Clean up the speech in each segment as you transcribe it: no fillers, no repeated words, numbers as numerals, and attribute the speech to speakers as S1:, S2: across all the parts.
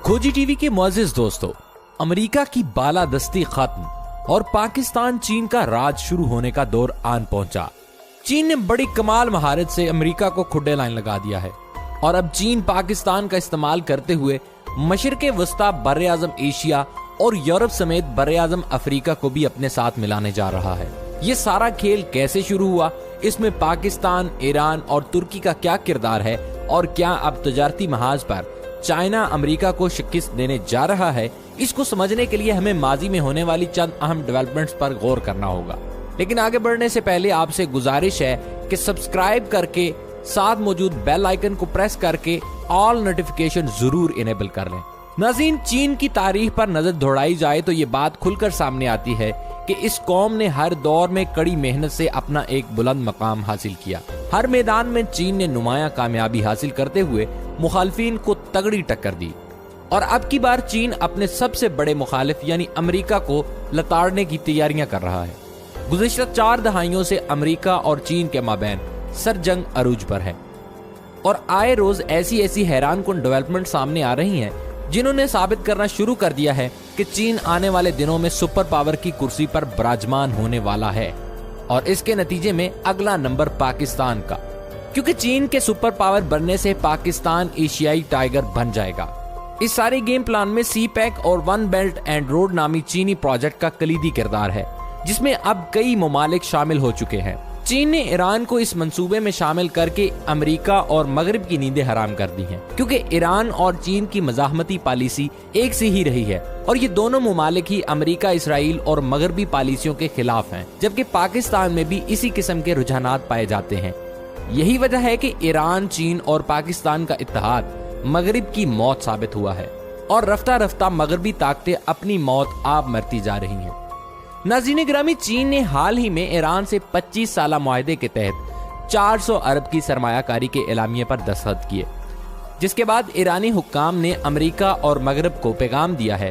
S1: खोजी टीवी के मुअज़्ज़िज़ दोस्तों, अमेरिका की बालादस्ती खत्म और पाकिस्तान चीन का राज शुरू होने का दौर आन पहुंचा। चीन ने बड़ी कमाल महारत से अमेरिका को खुड्डे लाइन लगा दिया है और अब चीन पाकिस्तान का इस्तेमाल करते हुए मशरिक़े वस्ता, बर्रे आज़म एशिया और यूरोप समेत बर्रे आज़म अफ्रीका को भी अपने साथ मिलाने जा रहा है। ये सारा खेल कैसे शुरू हुआ, इसमें पाकिस्तान, ईरान और तुर्की का क्या किरदार है और क्या अब तजारती महाज पर चाइना अमेरिका को शिकस्त देने जा रहा है, इसको समझने के लिए हमें माजी में होने वाली चंद अहम डेवलपमेंट्स पर गौर करना होगा। लेकिन आगे बढ़ने से पहले आपसे गुजारिश है कि सब्सक्राइब करके साथ मौजूद बेल आइकन को प्रेस करके ऑल नोटिफिकेशन जरूर इनेबल कर लें। नाज़रीन, चीन की तारीख पर नजर दौड़ाई जाए तो ये बात खुलकर सामने आती है कि इस कौम ने हर दौर में कड़ी मेहनत से अपना एक बुलंद मकाम हासिल किया। हर मैदान में चीन ने नुमाया कामयाबी हासिल करते हुए मुखालिफिन को तगड़ी टक्कर दी और अब की बार चीन अपने सबसे बड़े मुखालिफ यानी अमेरिका को लताड़ने की तैयारियां कर रहा है। गुज़िश्ता 4 दहाइयों से अमेरिका और चीन के माबैन सरजंग अरूज पर है और आए रोज ऐसी हैरानकुन डेवलपमेंट सामने आ रही हैं जिन्होंने साबित करना शुरू कर दिया है कि चीन आने वाले दिनों में सुपर पावर की कुर्सी पर विराजमान होने वाला है और इसके नतीजे में अगला नंबर पाकिस्तान का, क्योंकि चीन के सुपर पावर बनने से पाकिस्तान एशियाई टाइगर बन जाएगा। इस सारे गेम प्लान में CPEC और वन बेल्ट एंड रोड नामी चीनी प्रोजेक्ट का कलीदी किरदार है, जिसमें अब कई ममालिक शामिल हो चुके हैं। चीन ने ईरान को इस मंसूबे में शामिल करके अमेरिका और मगरिब की नींदें हराम कर दी हैं, क्योंकि ईरान और चीन की मज़ाहमती पॉलिसी एक सी ही रही है और ये दोनों ममालिक ही अमेरिका, इसराइल और मगरबी पॉलिसियों के खिलाफ हैं, जबकि पाकिस्तान में भी इसी किस्म के रुझानात पाए जाते हैं। यही वजह है कि ईरान, चीन और पाकिस्तान का इत्तेहाद मगरिब की मौत साबित हुआ है और रफ्ता रफ्ता मगरबी ताकतें अपनी मौत आप मरती जा रही हैं। नाज़रीन गिरामी, चीन ने हाल ही में ईरान से 25 साला मुआहदे के तहत 400 अरब की सरमायाकारी के एलामिये पर दस्तखत किए, जिसके बाद ईरानी हुक्काम ने अमेरिका और मगरब को पैगाम दिया है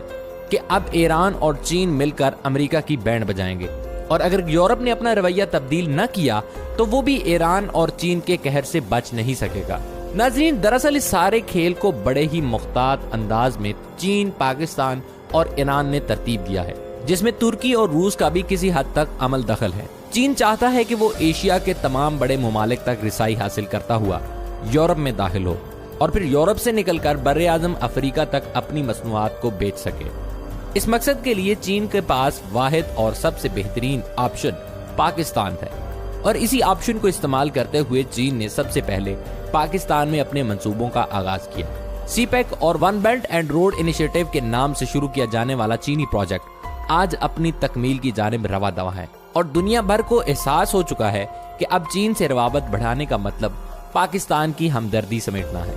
S1: कि अब ईरान और चीन मिलकर अमेरिका की बैंड बजाएंगे और अगर यूरोप ने अपना रवैया तब्दील न किया तो वो भी ईरान और चीन के कहर से बच नहीं सकेगा। नाज़रीन, दरअसल इस सारे खेल को बड़े ही मुख्तात अंदाज में चीन, पाकिस्तान और ईरान ने तरतीब दिया है, जिसमें तुर्की और रूस का भी किसी हद तक अमल दखल है। चीन चाहता है कि वो एशिया के तमाम बड़े ममालिक तक रिसाई हासिल करता हुआ यूरोप में दाखिल हो और फिर यूरोप से निकलकर बर्रे आज़म अफ्रीका तक अपनी मसनूआत को बेच सके। इस मकसद के लिए चीन के पास वाहिद और सबसे बेहतरीन ऑप्शन पाकिस्तान है और इसी ऑप्शन को इस्तेमाल करते हुए चीन ने सबसे पहले पाकिस्तान में अपने मंसूबों का आगाज किया। CPEC और one belt and road initiative के नाम से शुरू किया जाने वाला चीनी प्रोजेक्ट आज अपनी तकमील की जानिब रवा दवा है और दुनिया भर को एहसास हो चुका है कि अब चीन से रवाबत बढ़ाने का मतलब पाकिस्तान की हमदर्दी समेटना है,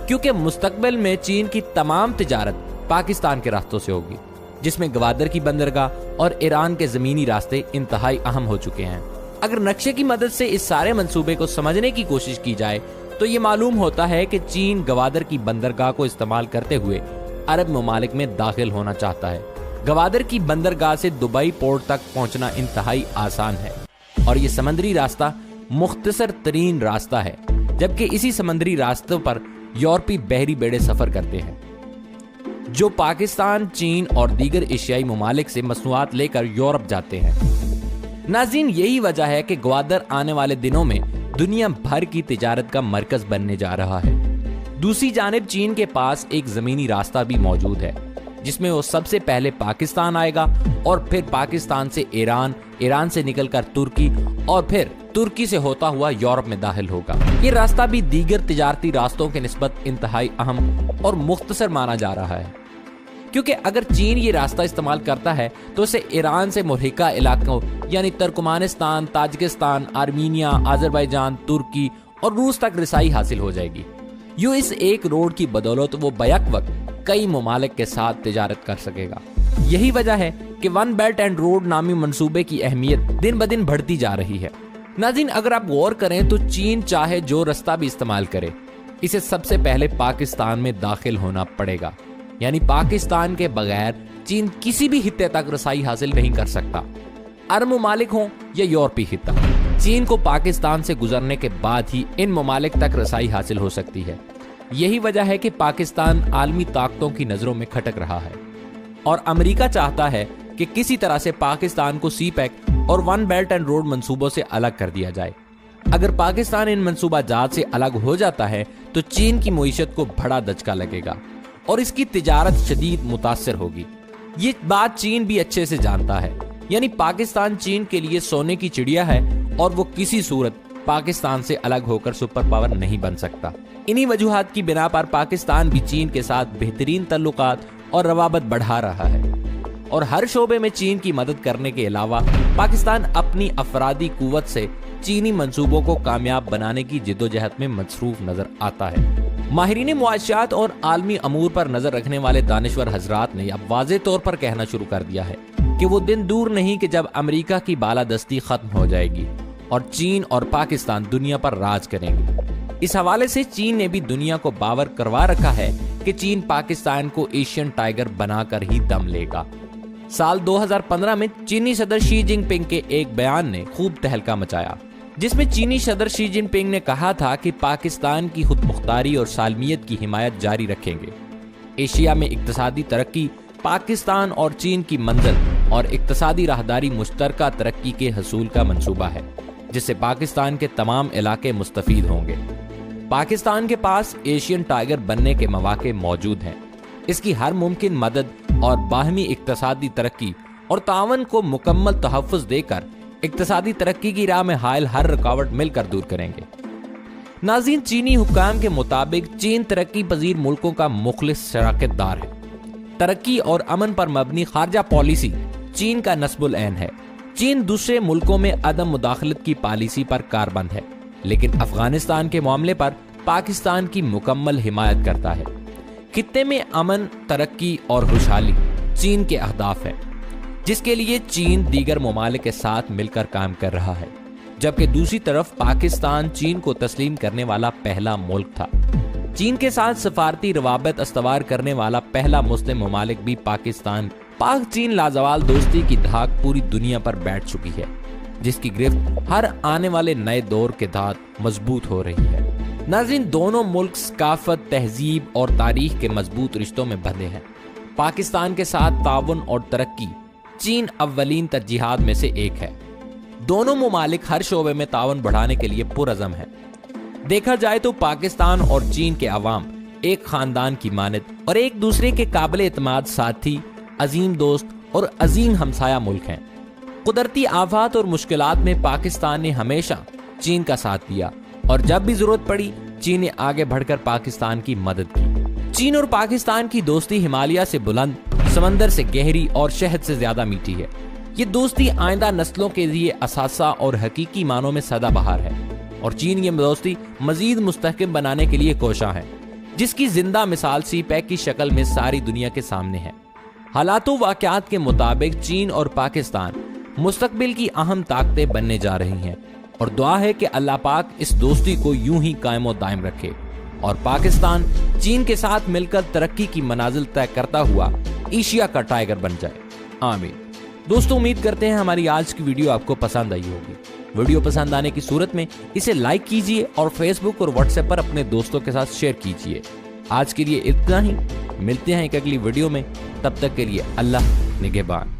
S1: क्योंकि मुस्तकबिल में चीन की तमाम तिजारत पाकिस्तान के रास्तों से होगी, जिसमें गवादर की बंदरगाह और ईरान के जमीनी रास्ते इंतहाई अहम हो चुके हैं। अगर नक्शे की मदद से इस सारे मंसूबे को समझने की कोशिश की जाए तो ये मालूम होता है कि चीन गवादर की बंदरगाह को इस्तेमाल करते हुए अरब ममालिक में दाखिल होना चाहता है। गवादर की बंदरगाह से दुबई पोर्ट तक पहुंचना इंतहाई आसान है और ये समंदरी रास्ता मुख्तसर तरीन रास्ता है, जबकि इसी समंदरी रास्तों पर यूरोपी बहरी बेड़े सफर करते हैं जो पाकिस्तान, चीन और दीगर एशियाई ममालिक से मसनूआत लेकर यूरोप जाते हैं। नाज़रीन, यही वजह है कि ग्वादर आने वाले दिनों में दुनिया भर की तिजारत का मरकज बनने जा रहा है। दूसरी जानिब चीन के पास एक जमीनी रास्ता भी मौजूद है, जिसमें वो सबसे पहले पाकिस्तान आएगा और फिर पाकिस्तान से ईरान, ईरान से निकलकर तुर्की और फिर तुर्की से होता हुआ यूरोप में दाखिल होगा। ये रास्ता भी दीगर तिजारती रास्तों के निस्बत इंतहाई अहम और मुख्तसर माना जा रहा है, क्योंकि अगर चीन ये रास्ता इस्तेमाल करता है तो उसे ईरान से मुल्हिका इलाकों यानी तुर्कमानिस्तान, ताजिकिस्तान, आर्मीनिया, आज़रबाईजान, तुर्की और रूस तक रिसाई हासिल हो जाएगी। यूं इस एक रोड की बदौलत वो बैक वक्त कई ममालिक के साथ तिजारत कर सकेगा। यही वजह है कि वन बेल्ट एंड रोड नामी मंसूबे की अहमियत दिन ब दिन बढ़ती जा रही है। नाज़रीन, अगर आप गौर करें तो चीन चाहे जो रास्ता भी इस्तेमाल करे, इसे सबसे पहले पाकिस्तान में दाखिल होना पड़ेगा, यानी पाकिस्तान के बगैर चीन किसी भी हिस्से तक रसाई हासिल नहीं कर सकता, अरब ममालिक हों या यूरोपी हिस्सा। चीन को पाकिस्तान से गुजरने के बाद ही इन ममालिक तक रसाई हासिल हो सकती है। यही वजह है कि पाकिस्तान आलमी ताकतों की नजरों में खटक रहा है और अमेरिका चाहता है कि किसी तरह से पाकिस्तान को सीपैक और वन बेल्ट एंड रोड मंसूबों से अलग कर दिया जाए। अगर पाकिस्तान इन मंसूबा जात से अलग हो जाता है तो चीन की मईशत को बड़ा दचका लगेगा और इसकी तिजारत शदीद मुतासर होगी। ये बात चीन भी अच्छे से जानता है, यानी पाकिस्तान चीन के लिए सोने की चिड़िया है और वो किसी सूरत पाकिस्तान से अलग होकर सुपर पावर नहीं बन सकता। इन्हीं वजूहात की बिना पर पाकिस्तान भी चीन के साथ बेहतरीन तल्लुकात और रवाबत बढ़ा रहा है और हर शोबे में चीन की मदद करने के अलावा पाकिस्तान अपनी अफरादी कुव्वत से चीनी मंसूबों को कामयाब बनाने की जिद्दोजहद में मसरूफ नजर आता है। माहिरीन मुआशियात और आलमी अमूर पर नजर रखने वाले दानिश्वर हजरात ने अब वाज़ेह तौर पर कहना शुरू कर दिया है कि वो दिन दूर नहीं कि जब अमेरिका की बालादस्ती खत्म हो जाएगी और चीन और पाकिस्तान दुनिया पर राज करेंगे। इस हवाले से चीन ने भी दुनिया को बावर करवा रखा है कि चीन पाकिस्तान को एशियन टाइगर बनाकर ही दम लेगा। साल 2015 में चीनी सदर शी जिनपिंग के एक बयान ने खूब तहलका मचाया, जिसमें चीनी सदर शी जिनपिंग ने कहा था कि पाकिस्तान की खुद मुख्तारी और सालमियत की हिमायत जारी रखेंगे। एशिया में इक्तसादी तरक्की पाकिस्तान और चीन की मंजिल और इक्तसादी राहदारी मुश्तरका तरक्की के हसूल का मंसूबा है, जिससे पाकिस्तान के तमाम इलाके मुस्तफीद होंगे। पाकिस्तान के पास एशियन टाइगर बनने के मौके मौजूद हैं। इसकी हर मुमकिन मदद और बाहमी इक्तसादी तरक्की और तावन को मुकम्मल तहफ़्फ़ुज़ देकर इक्तसादी तरक्की की राह में हायल हर रुकावट मिलकर दूर करेंगे। नाज़रीन, चीनी हुक्काम के मुताबिक चीन तरक्की पजीर मुल्कों का मुखलिस शराकतदार है। तरक्की और अमन पर मबनी खारजा पॉलिसी चीन का नस्बुल ऐन है। चीन दूसरे मुल्कों में अदम मुदाखलत की पॉलिसी पर कारबंद है, लेकिन अफगानिस्तान के मामले पर पाकिस्तान की मुकम्मल हिमायत करता है। खित्ते में अमन, तरक्की और खुशहाली चीन के अहदाफ है, जिसके लिए चीन दीगर ममालिक के साथ मिलकर काम कर रहा है, जबकि दूसरी तरफ पाकिस्तान चीन को तस्लीम करने वाला पहला मुल्क था। चीन के साथ सफारती रवाबत अस्तवार करने वाला पहला मुस्लिम ममालिक भी पाकिस्तान। पाक चीन लाजवाल दोस्ती की धाक पूरी दुनिया पर बैठ चुकी है, जिसकी गिरफ्त हर आने वाले नए दौर के साथ मजबूत हो रही है। नाज़रीन, दोनों मुल्क सकाफत, तहजीब और तारीख के मजबूत रिश्तों में बंधे हैं। पाकिस्तान के साथ ताउन और तरक्की चीन अव्वलीन तरजीहात में से एक है। दोनों ममालिक हर शोबे में ताउन बढ़ाने के लिए पुरअज़म है। देखा जाए तो पाकिस्तान और चीन के अवाम एक खानदान की मानद और एक दूसरे के काबिल एतमाद साथी, अजीम दोस्त और अजीम हमसाया मुल्क हैं। कुदरती आफात और मुश्किलात में पाकिस्तान ने हमेशा चीन का साथ दिया और जब भी जरूरत पड़ी चीन ने आगे बढ़कर पाकिस्तान की मदद की। चीन और पाकिस्तान की दोस्ती हिमालय से बुलंद, समंदर से गहरी और शहद से ज्यादा मीठी है। ये दोस्ती आइंदा नस्लों के लिए असासा और हकीकी मानों में सदाबहार है और चीन ये दोस्ती मजीद मुस्तहकम बनाने के लिए कोशा है, जिसकी जिंदा मिसाल सीपैक की शक्ल में सारी दुनिया के सामने है। हालातों वाक़यात के मुताबिक चीन और पाकिस्तान मुस्तकबिल की अहम ताकतें बनने जा रही हैं और दुआ है कि अल्लाह पाक इस दोस्ती को यूं ही कायम और दायम रखे और पाकिस्तान चीन के साथ मिलकर तरक्की की मनाजिल तय करता हुआ एशिया का टाइगर बन जाए। आमीन। दोस्तों, उम्मीद करते हैं हमारी आज की वीडियो आपको पसंद आई होगी। वीडियो पसंद आने की सूरत में इसे लाइक कीजिए और फेसबुक और व्हाट्सएप पर अपने दोस्तों के साथ शेयर कीजिए। आज के लिए इतना ही, मिलते हैं एक अगली वीडियो में। तब तक के लिए अल्लाह निगहबान।